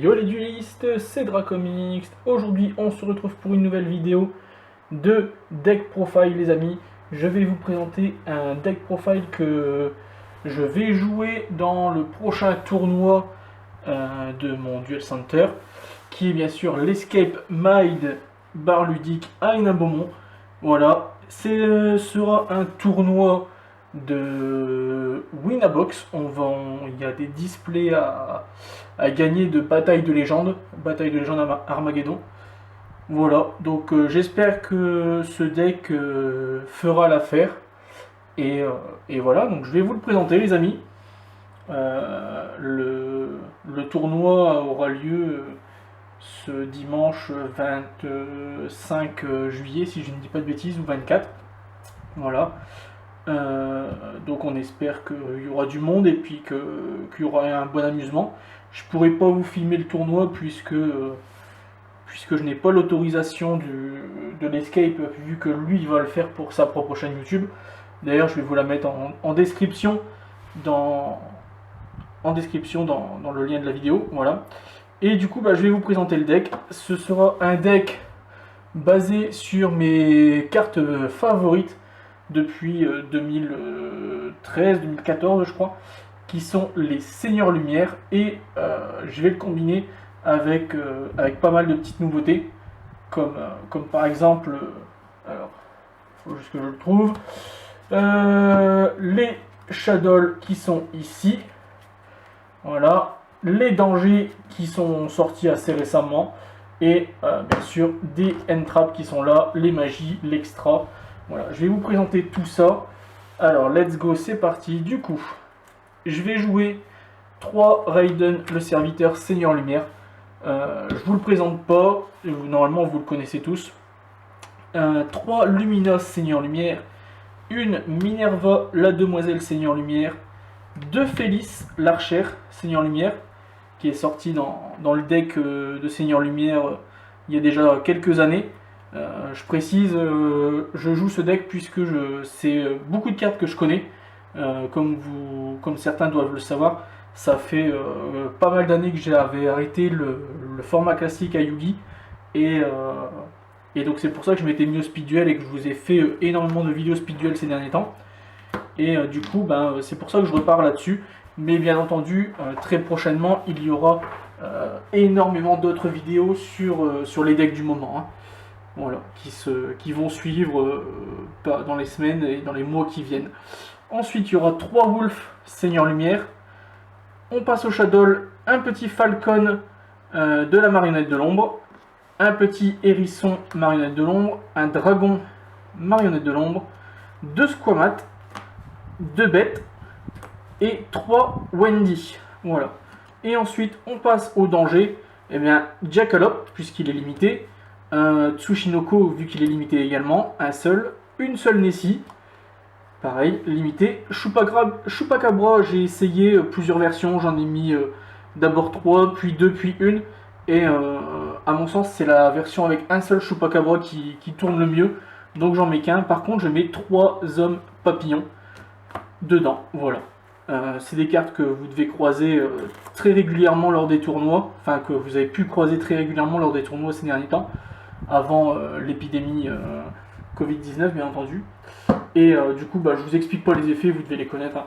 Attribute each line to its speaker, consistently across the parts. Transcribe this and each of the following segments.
Speaker 1: Yo les duelistes, c'est Dracomix. Aujourd'hui on se retrouve pour une nouvelle vidéo de deck profile les amis. Je vais vous présenter un deck profile que je vais jouer dans le prochain tournoi de mon Duel Center, qui est bien sûr l'Escape Mind Bar Ludique à Hénin-Beaumont. Voilà, sera un tournoi de Winabox. Il y a des displays à gagner de bataille de légende Armageddon. Voilà, donc j'espère que ce deck fera l'affaire. Et voilà, donc je vais vous le présenter les amis. Le tournoi aura lieu ce dimanche 25 juillet, si je ne dis pas de bêtises, ou 24. Voilà. Donc on espère qu'il y aura du monde et puis qu'il y aura un bon amusement. Je pourrais pas vous filmer le tournoi puisque je n'ai pas l'autorisation de l'Escape, vu que lui il va le faire pour sa propre chaîne YouTube. D'ailleurs je vais vous la mettre en description dans le lien de la vidéo. Voilà. Et du coup je vais vous présenter le deck. Ce sera un deck basé sur mes cartes favorites depuis 2013-2014 je crois, qui sont les Seigneurs Lumière, et je vais le combiner avec pas mal de petites nouveautés, comme par exemple, alors il faut juste que je le trouve, les Shadows qui sont ici, voilà, les dangers qui sont sortis assez récemment, et bien sûr des Entraps qui sont là, les magies, l'extra. Voilà, je vais vous présenter tout ça. Alors, let's go, c'est parti. Du coup, je vais jouer 3 Raiden, le serviteur Seigneur Lumière. Je vous le présente pas, normalement vous le connaissez tous. 3 Luminos Seigneur Lumière, une Minerva, la demoiselle Seigneur Lumière, 2 Félix, l'archère Seigneur Lumière, qui est sorti dans le deck de Seigneur Lumière il y a déjà quelques années. Je précise, je joue ce deck puisque c'est beaucoup de cartes que je connais, comme certains doivent le savoir. Ça fait pas mal d'années que j'avais arrêté le format classique à Yugi, et donc c'est pour ça que je m'étais mis au speed duel et que je vous ai fait énormément de vidéos speed duel ces derniers temps. Et du coup c'est pour ça que je repars là-dessus. Mais bien entendu, très prochainement il y aura énormément d'autres vidéos sur les decks du moment, hein. Voilà, qui vont suivre dans les semaines et dans les mois qui viennent. Ensuite, il y aura 3 Wolf Seigneur Lumière. On passe au Shadow, un petit Falcon de la marionnette de l'ombre, un petit Hérisson marionnette de l'ombre, un Dragon marionnette de l'ombre, 2 Squamat, 2 bêtes et 3 Wendy. Voilà. Et ensuite, on passe au danger. Eh bien, Jackalope, puisqu'il est limité. Tsushinoko, vu qu'il est limité également, une seule Nessie, pareil, limité. Chupacabra, j'ai essayé plusieurs versions, j'en ai mis d'abord 3, puis 2, puis 1, et à mon sens c'est la version avec un seul Chupacabra qui tourne le mieux, donc j'en mets qu'un. Par contre je mets 3 hommes papillons dedans, voilà. C'est des cartes que vous devez croiser très régulièrement lors des tournois, enfin que vous avez pu croiser très régulièrement lors des tournois ces derniers temps, avant l'épidémie Covid-19 bien entendu. Et du coup je vous explique pas les effets, vous devez les connaître, hein.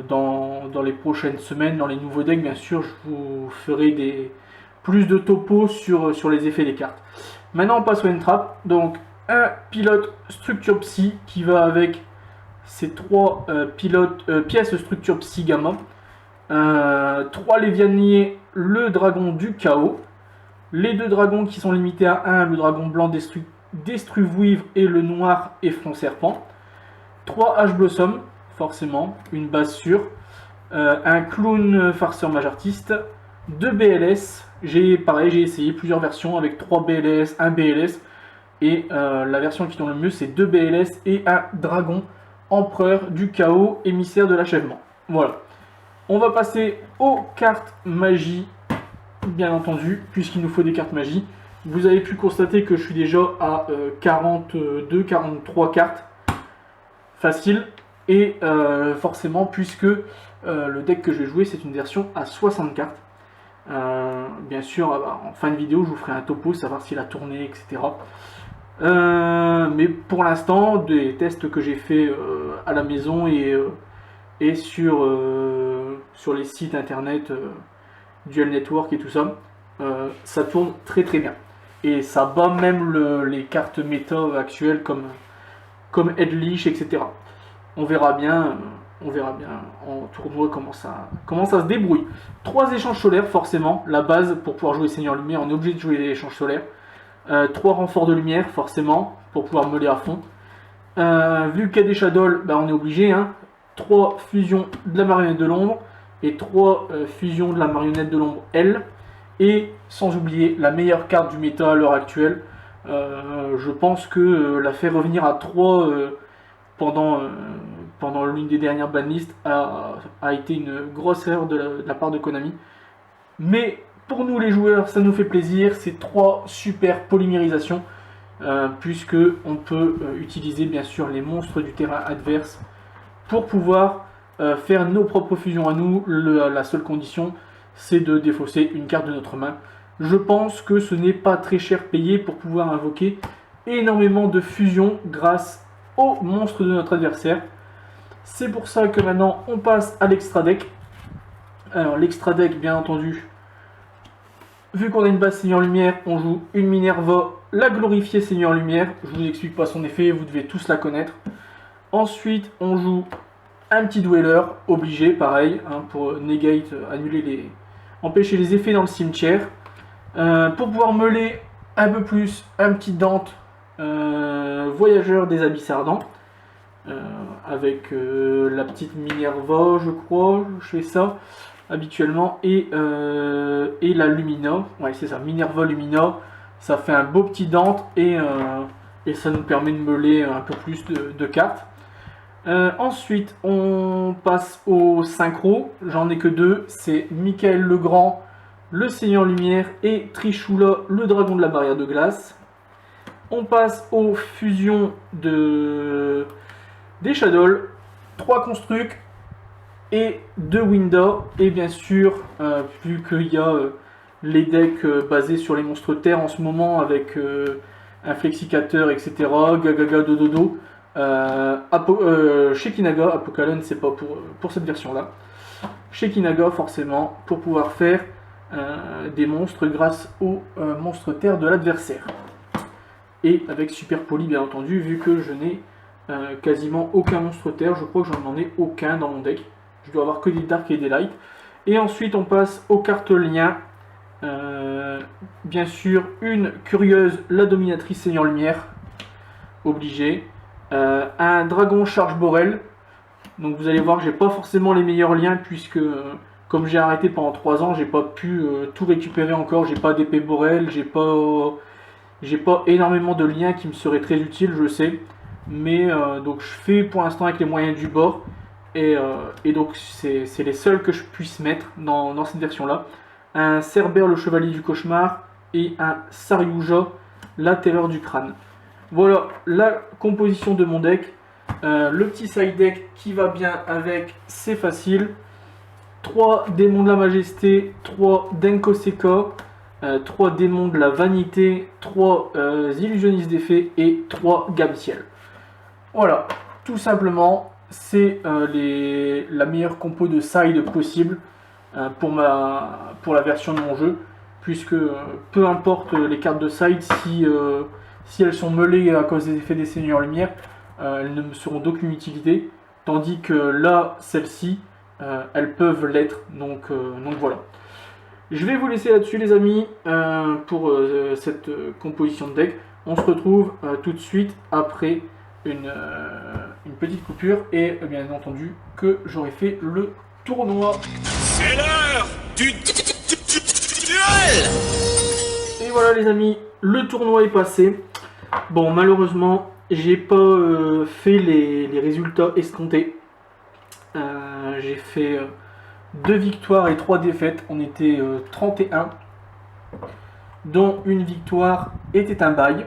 Speaker 1: Dans les prochaines semaines, dans les nouveaux decks bien sûr, je vous ferai plus de topos sur les effets des cartes. Maintenant on passe au Entrap. Donc un pilote structure psy qui va avec ces 3 pièces structure psy gamma, 3 Lévianiers, le dragon du chaos, les 2 dragons qui sont limités à 1, le dragon blanc Destruve-Vivre et le noir Effron Serpent, 3 H-Blossom, forcément, une base sûre, un clown farceur mage artiste, 2 BLS, j'ai essayé plusieurs versions avec 3 BLS, 1 BLS, et la version qui tourne le mieux c'est 2 BLS et un dragon empereur du chaos, émissaire de l'achèvement. Voilà. On va passer aux cartes magie, bien entendu, puisqu'il nous faut des cartes magie. Vous avez pu constater que je suis déjà à 42-43 cartes. Facile. Et forcément, puisque le deck que je vais jouer, c'est une version à 60 cartes. Bien sûr, en fin de vidéo, je vous ferai un topo, savoir s'il a tourné, etc. Mais pour l'instant, des tests que j'ai fait à la maison et sur les sites internet Dual Network et tout ça, ça tourne très très bien. Et ça bat même les cartes méta actuelles comme Headleash, etc. On verra bien en tournoi comment ça se débrouille. 3 échanges solaires, forcément, la base pour pouvoir jouer Seigneur Lumière, on est obligé de jouer les échanges solaires. 3 renforts de lumière, forcément, pour pouvoir meuler à fond. Vu qu'il y a des Shadows, bah, on est obligé. Hein. 3 fusions de la marionnette de l'ombre et 3 fusions de la marionnette de l'ombre L. Et sans oublier la meilleure carte du méta à l'heure actuelle. Je pense que la faire revenir à 3 pendant l'une des dernières banlists a été une grosse erreur de la part de Konami. Mais pour nous les joueurs, ça nous fait plaisir. C'est 3 super polymérisations. Puisque on peut utiliser bien sûr les monstres du terrain adverse pour pouvoir faire nos propres fusions à nous. La seule condition, c'est de défausser une carte de notre main. Je pense que ce n'est pas très cher payé pour pouvoir invoquer énormément de fusions grâce aux monstres de notre adversaire. C'est pour ça que maintenant on passe à l'extra deck. Alors l'extra deck, bien entendu, vu qu'on a une base Seigneur Lumière, on joue une Minerva, la glorifiée Seigneur Lumière. Je vous explique pas son effet, vous devez tous la connaître. Ensuite, on joue un petit Dweller, obligé, pareil, hein, pour negate, annuler empêcher les effets dans le cimetière. Pour pouvoir meuler un peu plus, un petit Dante, Voyageur des Abysses Ardents. Avec la petite Minerva, je crois, je fais ça habituellement, et la Lumina, ouais c'est ça, Minerva Lumina, ça fait un beau petit Dante et ça nous permet de meuler un peu plus de cartes. Ensuite on passe au synchro, j'en ai que 2, c'est Michael le Grand, le Seigneur Lumière, et Trishula, le Dragon de la Barrière de Glace. On passe aux fusions des Shadows, 3 constructs et 2 Windows, et bien sûr, vu qu'il y a les decks basés sur les monstres terre en ce moment avec un flexicateur, etc., Gagaga, Dododo, Shekinaga, Apocalypse, c'est pas pour cette version-là. Shekinaga, forcément, pour pouvoir faire des monstres grâce aux monstres terre de l'adversaire. Et avec Super Poly, bien entendu, vu que je n'ai quasiment aucun monstre terre, je crois que j'en ai aucun dans mon deck. Je dois avoir que des Dark et des Light. Et ensuite, on passe aux cartes liens. Bien sûr, une curieuse, la dominatrice Seigneur Lumière, obligé. Un dragon Charge Borel. Donc vous allez voir que j'ai pas forcément les meilleurs liens, puisque comme j'ai arrêté pendant 3 ans, j'ai pas pu tout récupérer encore. J'ai pas d'épée Borel, j'ai pas énormément de liens qui me seraient très utiles, je sais. Mais donc je fais pour l'instant avec les moyens du bord. Et donc c'est les seuls que je puisse mettre dans cette version là. Un Cerbère le Chevalier du Cauchemar et un Saryuja la Terreur du Crâne. Voilà la composition de mon deck. Le petit side deck qui va bien avec, c'est facile. 3 démons de la majesté, 3 Denkoseka, 3 démons de la vanité, 3 illusionnistes d'effet et 3 Gamme-Ciel. Voilà, tout simplement, c'est la meilleure compo de side possible pour la version de mon jeu, puisque peu importe les cartes de side, si elles sont meulées à cause des effets des Seigneurs Lumière, elles ne me seront d'aucune utilité, tandis que là, celles-ci, elles peuvent l'être, donc voilà. Je vais vous laisser là-dessus les amis, pour cette composition de deck. On se retrouve tout de suite après une petite coupure et bien entendu que j'aurai fait le tournoi.
Speaker 2: C'est l'heure du duel.
Speaker 1: Et voilà les amis, le tournoi est passé. Bon, malheureusement, j'ai pas fait les résultats escomptés. J'ai fait 2 victoires et 3 défaites. On était 31, dont une victoire était un bail.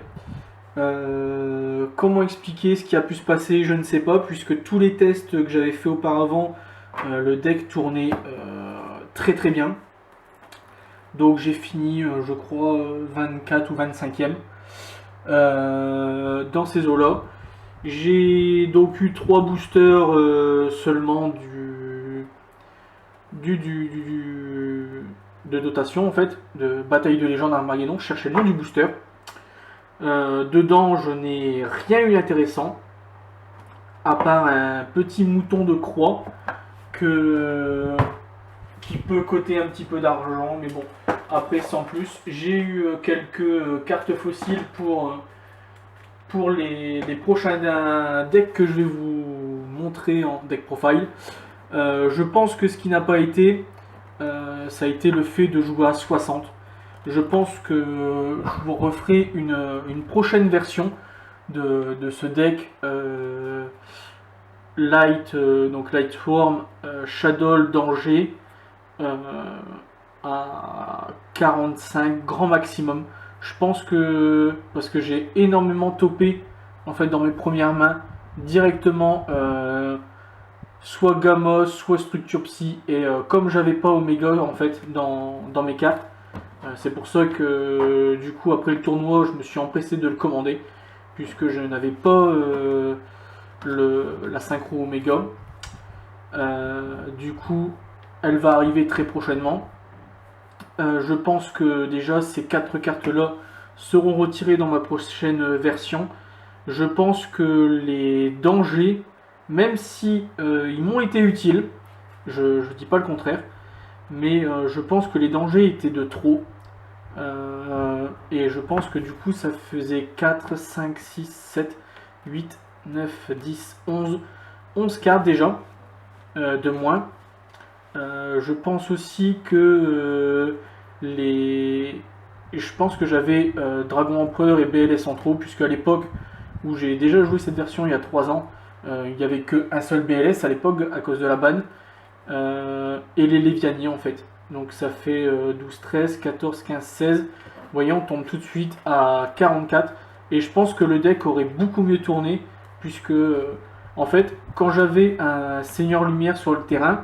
Speaker 1: Comment expliquer ce qui a pu se passer, je ne sais pas, puisque tous les tests que j'avais fait auparavant, le deck tournait très très bien. Donc j'ai fini, je crois, 24 ou 25e dans ces eaux-là. J'ai donc eu 3 boosters seulement de dotation en fait, de bataille de légende Armageddon. Je cherchais le nom du booster. Dedans, je n'ai rien eu d'intéressant, à part un petit mouton de croix qui peut coter un petit peu d'argent, mais bon, après sans plus. J'ai eu quelques cartes fossiles pour les prochains decks que je vais vous montrer en deck profile. Je pense que ce qui n'a pas été, ça a été le fait de jouer à 60. Je pense que je vous referai une prochaine version de ce deck Light, donc Lightworm, Shadow, Danger à 45 grand maximum. Je pense que parce que j'ai énormément topé en fait dans mes premières mains directement soit Gamos, soit Structure Psy, et comme j'avais pas Omega en fait dans mes cartes, c'est pour ça que du coup après le tournoi je me suis empressé de le commander puisque je n'avais pas la synchro Omega. Du coup elle va arriver très prochainement. Je pense que déjà ces 4 cartes là seront retirées dans ma prochaine version. Je pense que les dangers, même si ils m'ont été utiles, je dis pas le contraire, mais je pense que les dangers étaient de trop. Et je pense que du coup ça faisait 4, 5, 6, 7, 8, 9, 10, 11 cartes déjà de moins. Je pense aussi que je pense que j'avais Dragon Empereur et BLS en trop, puisque à l'époque où j'ai déjà joué cette version il y a 3 ans, il n'y avait qu'un seul BLS à l'époque à cause de la ban, et les Léviani en fait. Donc ça fait 12, 13, 14, 15, 16. Vous voyez, on tombe tout de suite à 44. Et je pense que le deck aurait beaucoup mieux tourné, puisque en fait, quand j'avais un Seigneur Lumière sur le terrain,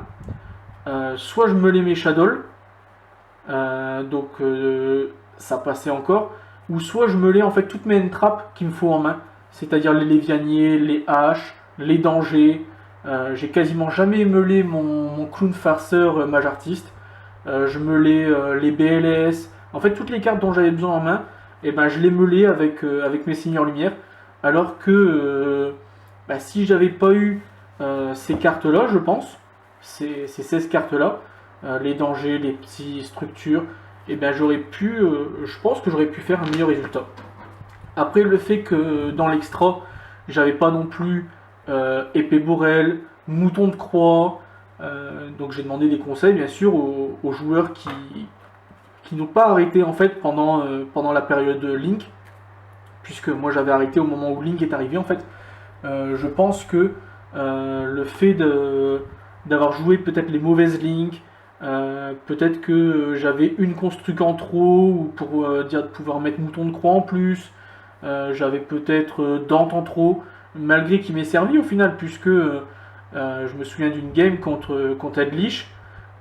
Speaker 1: soit je me les mets Shadow, donc ça passait encore, ou soit je me les en fait toutes mes entrappes qu'il me faut en main, c'est-à-dire les Lévianiers, les haches, les dangers. J'ai quasiment jamais meulé mon clown farceur mage artiste. Je meulais les BLS, en fait toutes les cartes dont j'avais besoin en main, et ben je les meulais avec mes Seigneurs Lumière, alors que si j'avais pas eu ces cartes là, je pense, ces 16 cartes là, les dangers, les petites structures, et ben j'aurais pu, je pense que j'aurais pu faire un meilleur résultat. Après, le fait que dans l'extra j'avais pas non plus épée Borel, mouton de croix, donc j'ai demandé des conseils bien sûr aux joueurs qui n'ont pas arrêté en fait pendant la période Link, puisque moi j'avais arrêté au moment où Link est arrivé en fait. Je pense que le fait d'avoir joué peut-être les mauvaises Link, peut-être que j'avais une construct en trop, ou pour dire de pouvoir mettre mouton de croix en plus, j'avais peut-être Dante en trop, malgré qu'il m'ait servi au final, puisque je me souviens d'une game contre Edlich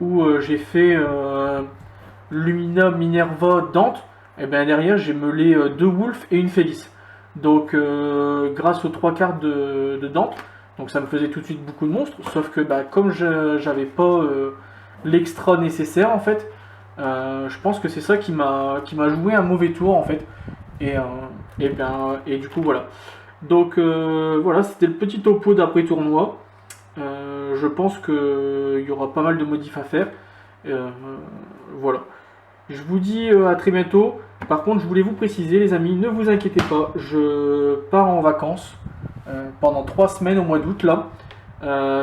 Speaker 1: où j'ai fait Lumina, Minerva, Dante, et bien derrière j'ai meulé 2 Wolf et une Félix. Donc grâce aux 3 cartes de Dante, donc ça me faisait tout de suite beaucoup de monstres, sauf que comme j'avais pas l'extra nécessaire en fait, je pense que c'est ça qui m'a joué un mauvais tour en fait. Et du coup voilà. Donc voilà, c'était le petit topo d'après tournoi. Je pense qu'il y aura pas mal de modifs à faire. Voilà. Je vous dis à très bientôt. Par contre, je voulais vous préciser, les amis, ne vous inquiétez pas, je pars en vacances pendant 3 semaines au mois d'août là.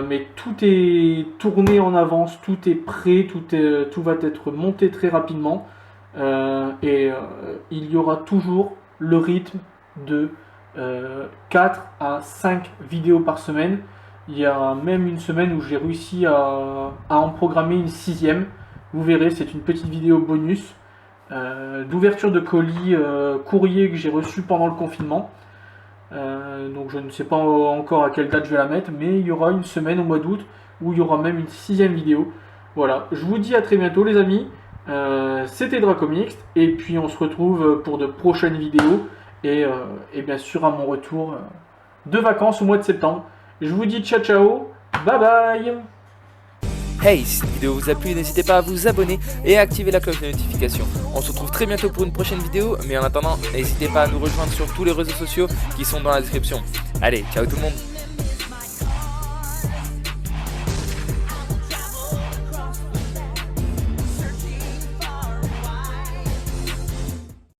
Speaker 1: Mais tout est tourné en avance, tout est prêt, tout va être monté très rapidement. Il y aura toujours le rythme de 4 à 5 vidéos par semaine. Il y a même une semaine où j'ai réussi à en programmer une 6e. Vous verrez, c'est une petite vidéo bonus d'ouverture de colis courrier que j'ai reçu pendant le confinement. Donc je ne sais pas encore à quelle date je vais la mettre, mais il y aura une semaine au mois d'août où il y aura même une 6e vidéo. Voilà, je vous dis à très bientôt les amis. C'était Dracomix, et puis on se retrouve pour de prochaines vidéos, et bien sûr à mon retour de vacances au mois de septembre. Je vous dis ciao ciao, bye bye.
Speaker 3: Hey, si cette vidéo vous a plu, n'hésitez pas à vous abonner et à activer la cloche de notification. On se retrouve très bientôt pour une prochaine vidéo, mais en attendant, n'hésitez pas à nous rejoindre sur tous les réseaux sociaux qui sont dans la description. Allez, ciao tout le monde.